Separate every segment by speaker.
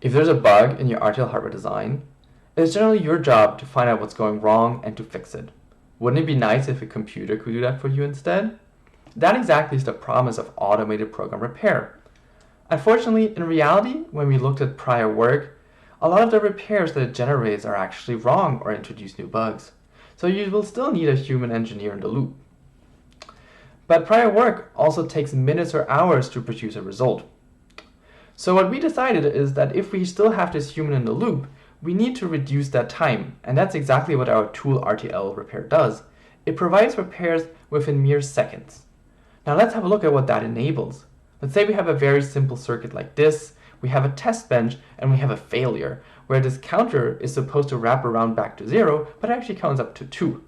Speaker 1: If there's a bug in your RTL hardware design, it's generally your job to find out what's going wrong and to fix it. Wouldn't it be nice if a computer could do that for you instead? That exactly is the promise of automated program repair. Unfortunately, in reality, when we looked at prior work, a lot of the repairs that it generates are actually wrong or introduce new bugs. So you will still need a human engineer in the loop. But prior work also takes minutes or hours to produce a result. So what we decided is that if we still have this human in the loop, we need to reduce that time, and that's exactly what our tool RTL-Repair does. It provides repairs within mere seconds. Now let's have a look at what that enables. Let's say we have a very simple circuit like this, we have a test bench, and we have a failure, where this counter is supposed to wrap around back to 0, but actually counts up to 2.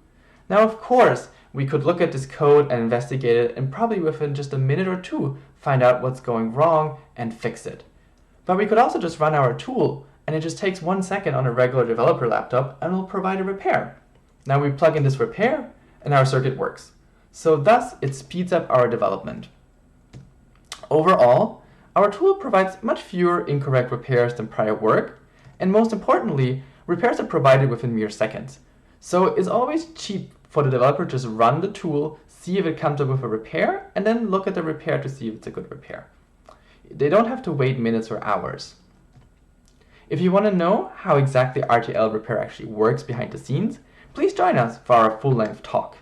Speaker 1: Now of course, we could look at this code and investigate it, and probably within just a minute or two, find out what's going wrong and fix it. But we could also just run our tool, and it just takes 1 second on a regular developer laptop and will provide a repair. Now we plug in this repair and our circuit works. So thus it speeds up our development. Overall, our tool provides much fewer incorrect repairs than prior work, and most importantly, repairs are provided within mere seconds. So it's always cheap for the developer to just run the tool, see if it comes up with a repair, and then look at the repair to see if it's a good repair. They don't have to wait minutes or hours. If you want to know how exactly RTL Repair actually works behind the scenes, please join us for our full-length talk.